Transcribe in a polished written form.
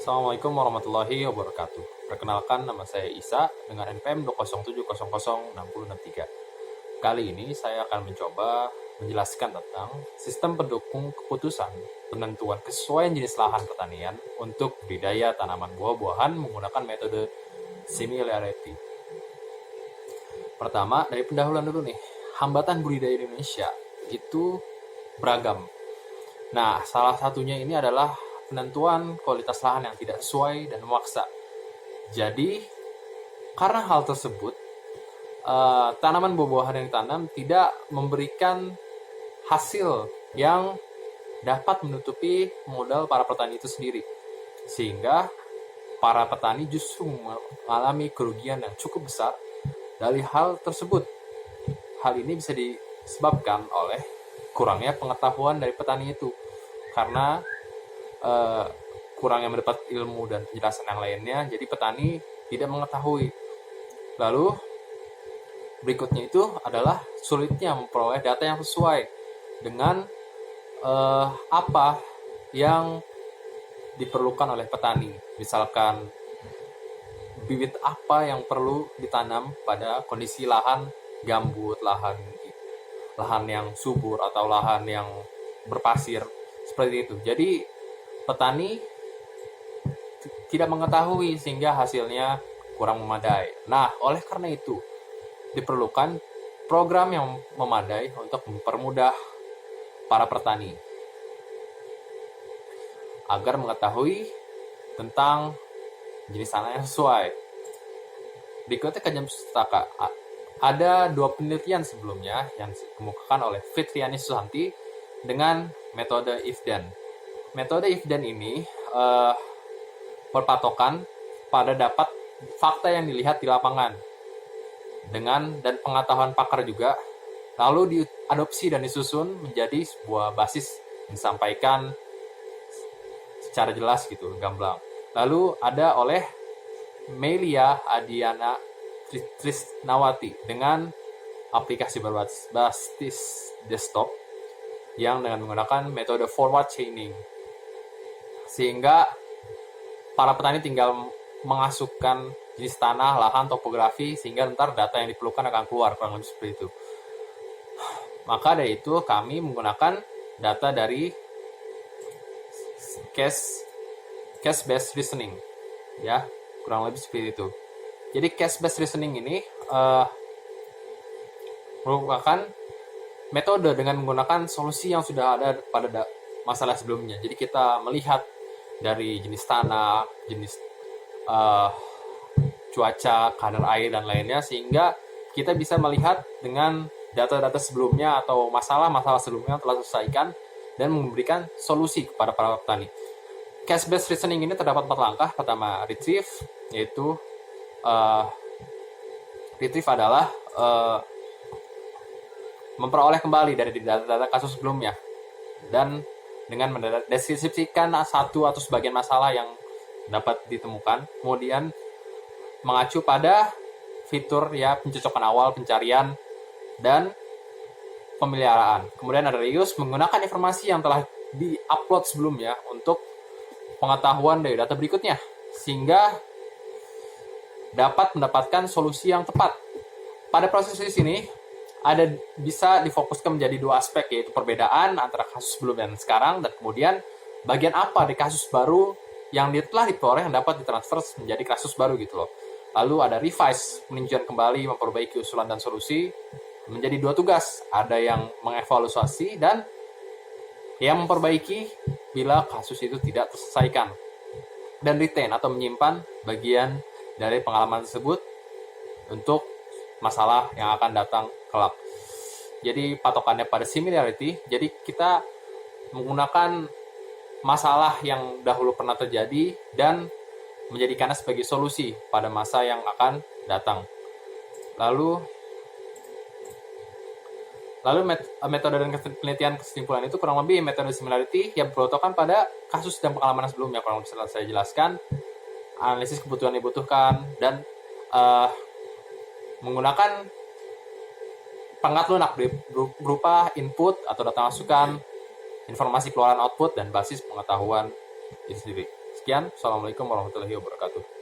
Assalamualaikum warahmatullahi wabarakatuh. Perkenalkan, nama saya Isa dengan NPM 207006063. Kali ini saya akan mencoba menjelaskan tentang sistem pendukung keputusan penentuan kesesuaian jenis lahan pertanian untuk budidaya tanaman buah-buahan menggunakan metode similarity. Pertama, dari pendahuluan dulu nih. Hambatan budidaya Indonesia itu beragam. Nah, salah satunya ini adalah penentuan kualitas lahan yang tidak sesuai dan memaksa. Jadi, karena hal tersebut, tanaman buah-buahan yang ditanam tidak memberikan hasil yang dapat menutupi modal para petani itu sendiri. Sehingga para petani justru mengalami kerugian yang cukup besar dari hal tersebut. Hal ini bisa disebabkan oleh kurangnya pengetahuan dari petani itu. Karena kurangnya mendapat ilmu dan penjelasan yang lainnya, jadi petani tidak mengetahui. Lalu berikutnya itu adalah sulitnya memperoleh data yang sesuai dengan apa yang diperlukan oleh petani. Misalkan bibit apa yang perlu ditanam pada kondisi lahan gambut, lahan yang subur atau lahan yang berpasir, seperti itu. Jadi petani tidak mengetahui sehingga hasilnya kurang memadai. Nah, oleh karena itu diperlukan program yang memadai untuk mempermudah para petani agar mengetahui tentang jenis tanah yang sesuai. Berikutnya kajian pustaka. Ada 2 penelitian sebelumnya yang dikemukakan oleh Fitriani Susanti dengan metode if-then. Metode if-then ini berpatokan pada dapat fakta yang dilihat di lapangan dan pengetahuan pakar juga, lalu diadopsi dan disusun menjadi sebuah basis yang disampaikan secara jelas gitu, gamblang. Lalu ada oleh Melia Adiana Trisnawati dengan aplikasi berbasis desktop yang dengan menggunakan metode forward chaining, sehingga para petani tinggal mengasupkan jenis tanah, lahan, topografi, sehingga ntar data yang diperlukan akan keluar, kurang lebih seperti itu. Maka dari itu kami menggunakan data dari case based reasoning, ya, kurang lebih seperti itu. Jadi case based reasoning ini merupakan metode dengan menggunakan solusi yang sudah ada pada masalah sebelumnya. Jadi kita melihat dari jenis tanah, jenis cuaca, kadar air, dan lainnya, sehingga kita bisa melihat dengan data-data sebelumnya atau masalah-masalah sebelumnya yang telah diselesaikan dan memberikan solusi kepada para petani. Case-based reasoning ini terdapat 4 langkah. Pertama, retrieve, yaitu retrieve adalah memperoleh kembali dari data-data kasus sebelumnya dan dengan mendeskripsikan satu atau sebagian masalah yang dapat ditemukan, kemudian mengacu pada fitur ya pencocokan awal, pencarian, dan pemeliharaan. Kemudian ada reuse, menggunakan informasi yang telah di-upload sebelumnya untuk pengetahuan dari data berikutnya, sehingga dapat mendapatkan solusi yang tepat. Pada proses ini bisa difokuskan menjadi 2 aspek, yaitu perbedaan antara kasus sebelumnya dan sekarang, dan kemudian bagian apa di kasus baru yang telah diperoleh yang dapat ditransfer menjadi kasus baru gitu loh. Lalu ada revise, peninjauan kembali, memperbaiki usulan dan solusi, menjadi 2 tugas. Ada yang mengevaluasi dan yang memperbaiki bila kasus itu tidak terselesaikan, dan retain atau menyimpan bagian dari pengalaman tersebut untuk masalah yang akan datang kelak. Jadi patokannya pada similarity. Jadi kita menggunakan masalah yang dahulu pernah terjadi dan menjadikannya sebagai solusi pada masa yang akan datang. Lalu metode dan penelitian kesimpulan itu kurang lebih metode similarity yang berpatokan pada kasus dan pengalaman sebelumnya, kurang lebih saya jelaskan. Analisis kebutuhan yang dibutuhkan dan menggunakan perangkat lunak berupa input atau data masukan, informasi keluaran output, dan basis pengetahuan itu sendiri. Sekian, Assalamualaikum warahmatullahi wabarakatuh.